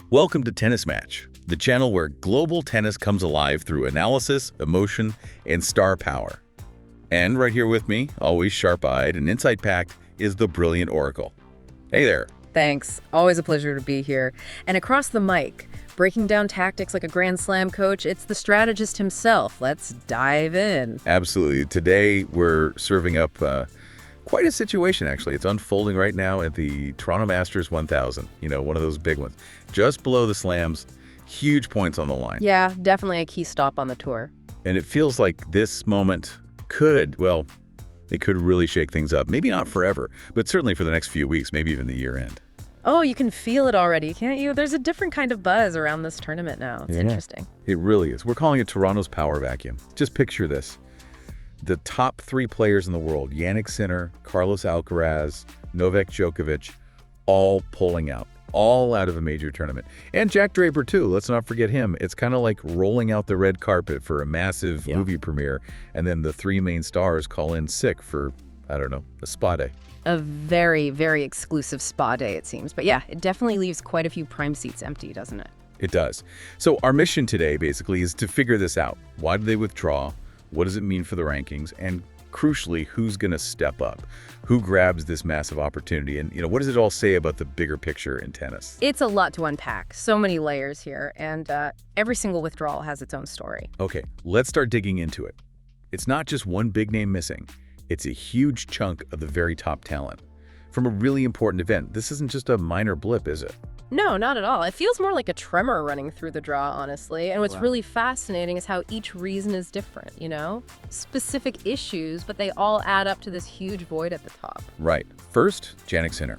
Welcome to Tennis Match, the channel where global tennis comes alive through analysis, emotion, and star power. And right here with me, always sharp-eyed and insight-packed, is the brilliant Oracle. Hey there. Thanks. Always a pleasure to be here. And across the mic, breaking down tactics like a Grand Slam coach, it's the strategist himself. Let's dive in. Absolutely. Today, we're serving up quite a situation, actually. It's unfolding right now at the Toronto Masters 1000, one of those big ones. Just below the slams, huge points on the line. Yeah, definitely a key stop on the tour. And it feels like this moment it could really shake things up. Maybe not forever, but certainly for the next few weeks, maybe even the year end. Oh, you can feel it already, can't you? There's a different kind of buzz around this tournament now. It's interesting. It really is. We're calling it Toronto's power vacuum. Just picture this. The top three players in the world, Jannik Sinner, Carlos Alcaraz, Novak Djokovic, all pulling out. All out of a major tournament. And Jack Draper, too. Let's not forget him. It's kind of like rolling out the red carpet for a massive movie premiere, and then the three main stars call in sick for, a spa day. A very, very exclusive spa day, it seems. But yeah, it definitely leaves quite a few prime seats empty, doesn't it? It does. So our mission today, basically, is to figure this out. Why do they withdraw? What does it mean for the rankings? And crucially, who's going to step up? Who grabs this massive opportunity? And, what does it all say about the bigger picture in tennis? It's a lot to unpack. So many layers here. And every single withdrawal has its own story. Okay, let's start digging into it. It's not just one big name missing. It's a huge chunk of the very top talent. From a really important event, this isn't just a minor blip, is it? No, not at all. It feels more like a tremor running through the draw, honestly. And what's really fascinating is how each reason is different, Specific issues, but they all add up to this huge void at the top. Right. First, Jannik Sinner.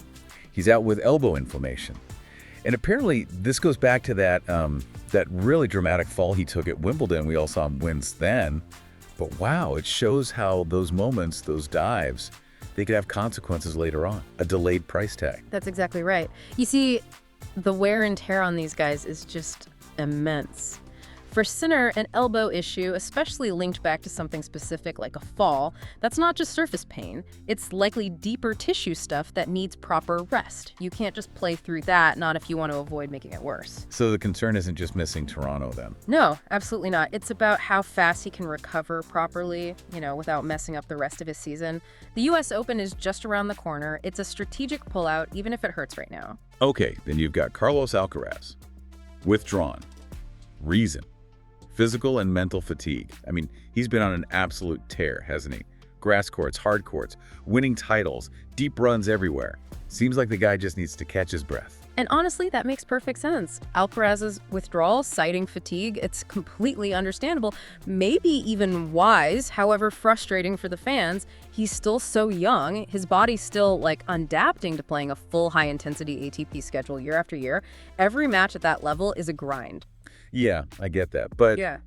He's out with elbow inflammation. And apparently, this goes back to that really dramatic fall he took at Wimbledon. We all saw him wins then. But wow, it shows how those moments, those dives, they could have consequences later on. A delayed price tag. That's exactly right. You see, the wear and tear on these guys is just immense. For Sinner, an elbow issue, especially linked back to something specific like a fall, that's not just surface pain. It's likely deeper tissue stuff that needs proper rest. You can't just play through that, not if you want to avoid making it worse. So the concern isn't just missing Toronto then? No, absolutely not. It's about how fast he can recover properly, without messing up the rest of his season. The US Open is just around the corner. It's a strategic pullout, even if it hurts right now. Okay, then you've got Carlos Alcaraz. Withdrawn. Reason. Physical and mental fatigue. He's been on an absolute tear, hasn't he? Grass courts, hard courts, winning titles, deep runs everywhere. Seems like the guy just needs to catch his breath. And honestly, that makes perfect sense. Alcaraz's withdrawal, citing fatigue, it's completely understandable, maybe even wise, however frustrating for the fans. He's still so young, his body's still adapting to playing a full high-intensity ATP schedule year after year. Every match at that level is a grind. Yeah, I get that. But yeah.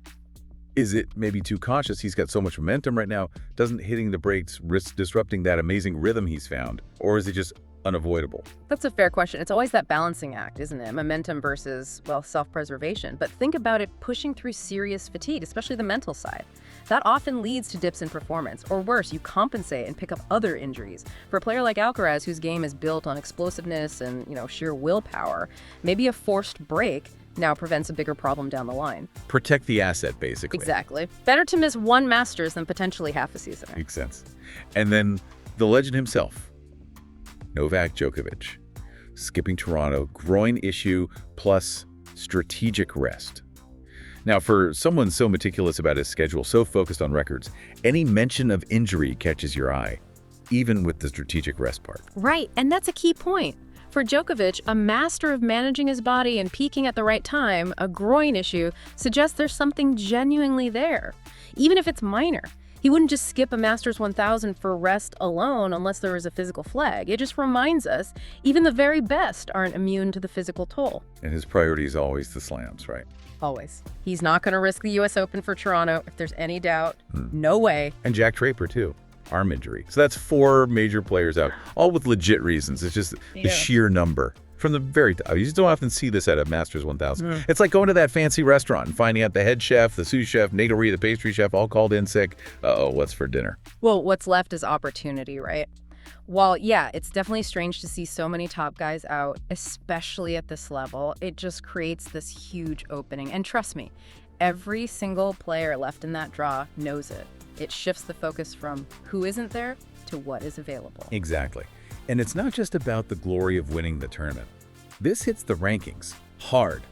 Is it maybe too cautious? He's got so much momentum right now. Doesn't hitting the brakes risk disrupting that amazing rhythm he's found? Or is it just unavoidable? That's a fair question. It's always that balancing act, isn't it? Momentum versus, self-preservation. But think about it pushing through serious fatigue, especially the mental side. That often leads to dips in performance. Or worse, you compensate and pick up other injuries. For a player like Alcaraz, whose game is built on explosiveness and, sheer willpower, maybe a forced break now prevents a bigger problem down the line. Protect the asset, basically. Exactly. Better to miss one Masters than potentially half a season. Makes sense. And then the legend himself, Novak Djokovic. Skipping Toronto, groin issue plus strategic rest. Now, for someone so meticulous about his schedule, so focused on records, any mention of injury catches your eye, even with the strategic rest part. Right, and that's a key point. For Djokovic, a master of managing his body and peaking at the right time, a groin issue suggests there's something genuinely there, even if it's minor. He wouldn't just skip a Masters 1000 for rest alone unless there was a physical flag. It just reminds us even the very best aren't immune to the physical toll. And his priority is always the slams, right? Always. He's not going to risk the US Open for Toronto if there's any doubt. No way. And Jack Draper, too. Arm injury. So that's 4 major players out, all with legit reasons. It's just the sheer number. From the very top. You just don't often see this at a Masters 1000. It's like going to that fancy restaurant and finding out the head chef, the sous chef, Nate O'Ree, the pastry chef, all called in sick. Uh-oh, what's for dinner? Well, what's left is opportunity, right? While, yeah, it's definitely strange to see so many top guys out, especially at this level, it just creates this huge opening. And trust me, every single player left in that draw knows it. It shifts the focus from who isn't there to what is available. Exactly. And it's not just about the glory of winning the tournament. This hits the rankings hard.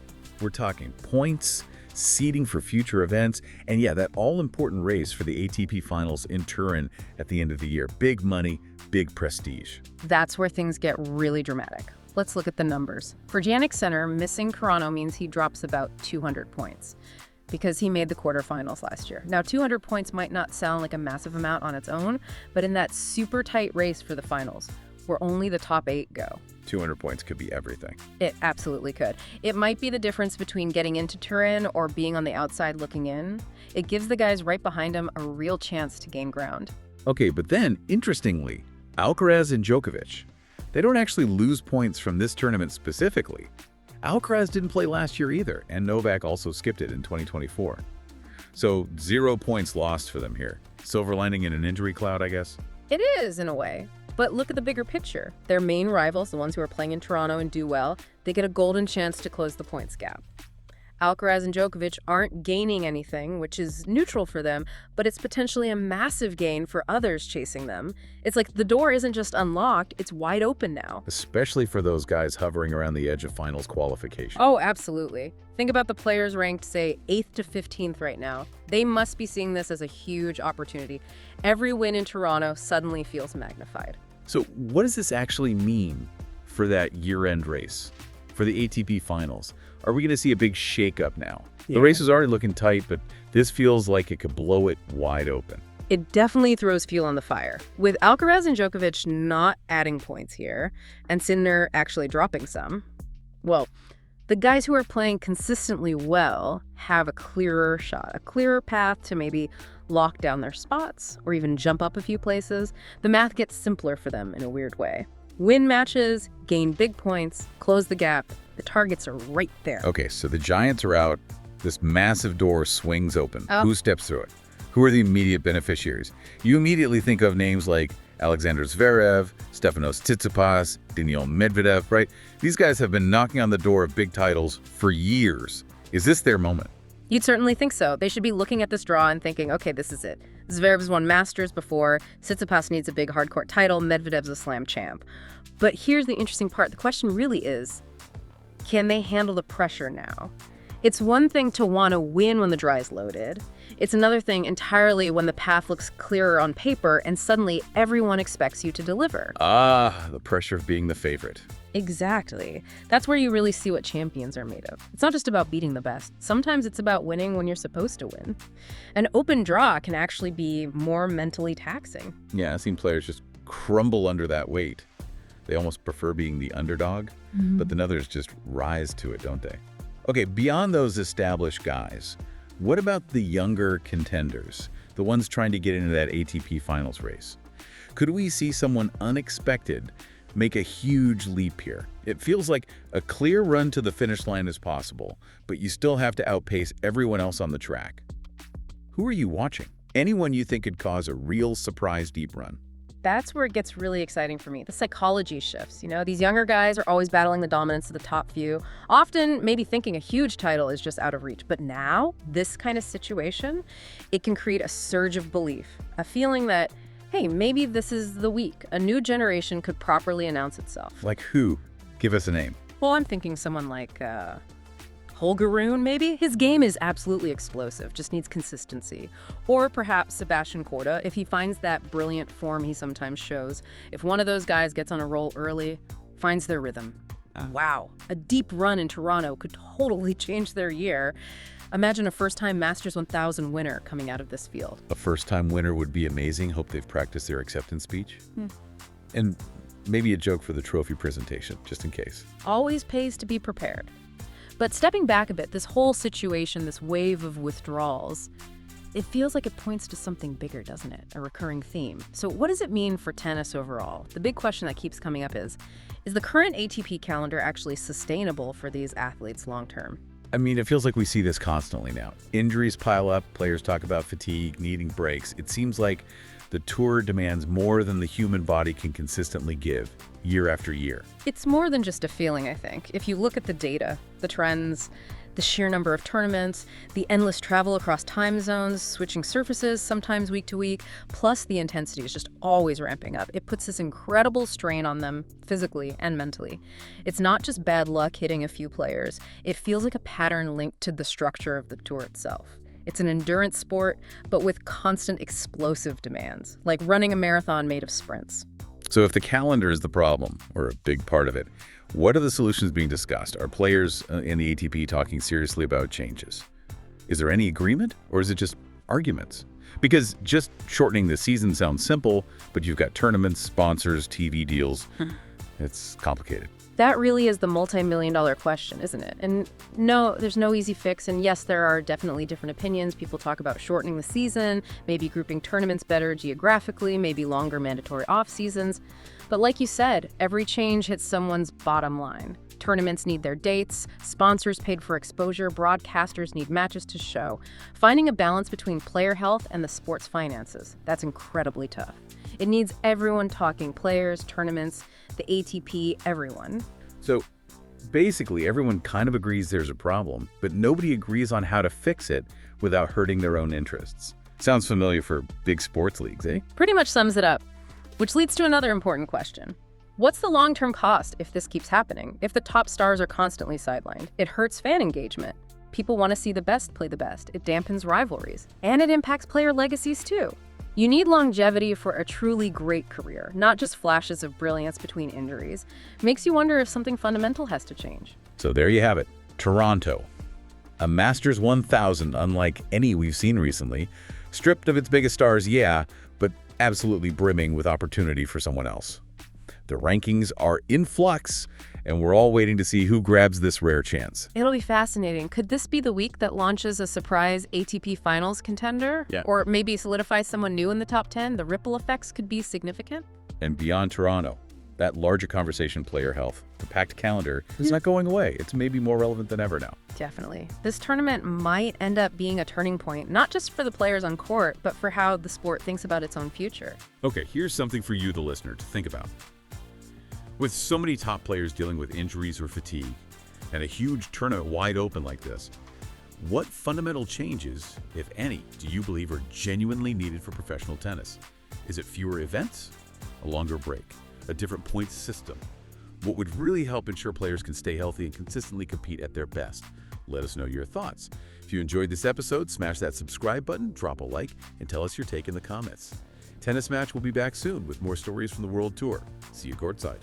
We're talking points, seeding for future events, and yeah, that all-important race for the ATP Finals in Turin at the end of the year. Big money, big prestige. That's where things get really dramatic. Let's look at the numbers. For Jannik Sinner, missing Toronto means he drops about 200 points because he made the quarterfinals last year. Now, 200 points might not sound like a massive amount on its own, but in that super tight race for the finals, where only the top 8 go. 200 points could be everything. It absolutely could. It might be the difference between getting into Turin or being on the outside looking in. It gives the guys right behind him a real chance to gain ground. Okay, but then, interestingly, Alcaraz and Djokovic, they don't actually lose points from this tournament specifically. Alcaraz didn't play last year either, and Novak also skipped it in 2024. So 0 points lost for them here. Silver lining in an injury cloud, I guess? It is, in a way. But look at the bigger picture. Their main rivals, the ones who are playing in Toronto and do well, they get a golden chance to close the points gap. Alcaraz and Djokovic aren't gaining anything, which is neutral for them, but it's potentially a massive gain for others chasing them. It's like the door isn't just unlocked, it's wide open now. Especially for those guys hovering around the edge of finals qualification. Oh, absolutely. Think about the players ranked, say, 8th to 15th right now. They must be seeing this as a huge opportunity. Every win in Toronto suddenly feels magnified. So what does this actually mean for that year-end race, for the ATP Finals? Are we going to see a big shakeup now? Yeah. The race is already looking tight, but this feels like it could blow it wide open. It definitely throws fuel on the fire. With Alcaraz and Djokovic not adding points here, and Sinner actually dropping some, well, the guys who are playing consistently well have a clearer shot, a clearer path to maybe lock down their spots or even jump up a few places. The math gets simpler for them in a weird way. Win matches, gain big points, close the gap. The targets are right there. Okay, so the Giants are out. This massive door swings open. Oh. Who steps through it? Who are the immediate beneficiaries? You immediately think of names like Alexander Zverev, Stefanos Tsitsipas, Daniil Medvedev, right? These guys have been knocking on the door of big titles for years. Is this their moment? You'd certainly think so. They should be looking at this draw and thinking, okay, this is it. Zverev's won Masters before, Tsitsipas needs a big hardcourt title, Medvedev's a slam champ. But here's the interesting part. The question really is, can they handle the pressure now? It's one thing to want to win when the draw is loaded. It's another thing entirely when the path looks clearer on paper and suddenly everyone expects you to deliver. Ah, the pressure of being the favorite. Exactly. That's where you really see what champions are made of. It's not just about beating the best. Sometimes it's about winning when you're supposed to win. An open draw can actually be more mentally taxing. Yeah, I've seen players just crumble under that weight. They almost prefer being the underdog, but then others just rise to it, don't they? Okay, beyond those established guys, what about the younger contenders, the ones trying to get into that ATP Finals race? Could we see someone unexpected make a huge leap here? It feels like a clear run to the finish line is possible, but you still have to outpace everyone else on the track. Who are you watching? Anyone you think could cause a real surprise deep run? That's where it gets really exciting for me. The psychology shifts. These younger guys are always battling the dominance of the top few, often maybe thinking a huge title is just out of reach. But now, this kind of situation, it can create a surge of belief, a feeling that, hey, maybe this is the week. A new generation could properly announce itself. Like who? Give us a name. Well, I'm thinking someone like Holger Rune, maybe? His game is absolutely explosive, just needs consistency. Or perhaps Sebastian Korda, if he finds that brilliant form he sometimes shows. If one of those guys gets on a roll early, finds their rhythm. Wow, a deep run in Toronto could totally change their year. Imagine a first-time Masters 1000 winner coming out of this field. A first-time winner would be amazing. Hope they've practiced their acceptance speech. And maybe a joke for the trophy presentation, just in case. Always pays to be prepared. But stepping back a bit, this whole situation, this wave of withdrawals, it feels like it points to something bigger, doesn't it? A recurring theme. So what does it mean for tennis overall? The big question that keeps coming up is the current ATP calendar actually sustainable for these athletes long term? I mean, it feels like we see this constantly now. Injuries pile up, players talk about fatigue, needing breaks. It seems like The tour demands more than the human body can consistently give, year after year. It's more than just a feeling, I think. If you look at the data, the trends, the sheer number of tournaments, the endless travel across time zones, switching surfaces, sometimes week to week, plus the intensity is just always ramping up. It puts this incredible strain on them physically and mentally. It's not just bad luck hitting a few players. It feels like a pattern linked to the structure of the tour itself. It's an endurance sport, but with constant explosive demands, like running a marathon made of sprints. So if the calendar is the problem, or a big part of it, what are the solutions being discussed? Are players in the ATP talking seriously about changes? Is there any agreement, or is it just arguments? Because just shortening the season sounds simple, but you've got tournaments, sponsors, TV deals. It's complicated. That really is the multi-million-dollar question, isn't it? And no, there's no easy fix. And yes, there are definitely different opinions. People talk about shortening the season, maybe grouping tournaments better geographically, maybe longer mandatory off seasons. But like you said, every change hits someone's bottom line. Tournaments need their dates, sponsors paid for exposure, broadcasters need matches to show. Finding a balance between player health and the sport's finances, that's incredibly tough. It needs everyone talking, players, tournaments, the ATP, everyone. So basically, everyone kind of agrees there's a problem, but nobody agrees on how to fix it without hurting their own interests. Sounds familiar for big sports leagues, eh? Pretty much sums it up, which leads to another important question. What's the long-term cost if this keeps happening? If the top stars are constantly sidelined, it hurts fan engagement. People want to see the best play the best. It dampens rivalries. And it impacts player legacies too. You need longevity for a truly great career, not just flashes of brilliance between injuries. Makes you wonder if something fundamental has to change. So there you have it. Toronto. A Masters 1000 unlike any we've seen recently. Stripped of its biggest stars, yeah, but absolutely brimming with opportunity for someone else. The rankings are in flux, and we're all waiting to see who grabs this rare chance. It'll be fascinating. Could this be the week that launches a surprise ATP Finals contender? Yeah. Or maybe solidifies someone new in the top 10? The ripple effects could be significant. And beyond Toronto, that larger conversation, player health, the packed calendar, is not going away. It's maybe more relevant than ever now. Definitely. This tournament might end up being a turning point, not just for the players on court, but for how the sport thinks about its own future. Okay, here's something for you, the listener, to think about. With so many top players dealing with injuries or fatigue, and a huge tournament wide open like this, what fundamental changes, if any, do you believe are genuinely needed for professional tennis? Is it fewer events? A longer break? A different points system? What would really help ensure players can stay healthy and consistently compete at their best? Let us know your thoughts. If you enjoyed this episode, smash that subscribe button, drop a like, and tell us your take in the comments. Tennis Match will be back soon with more stories from the World Tour. See you courtside.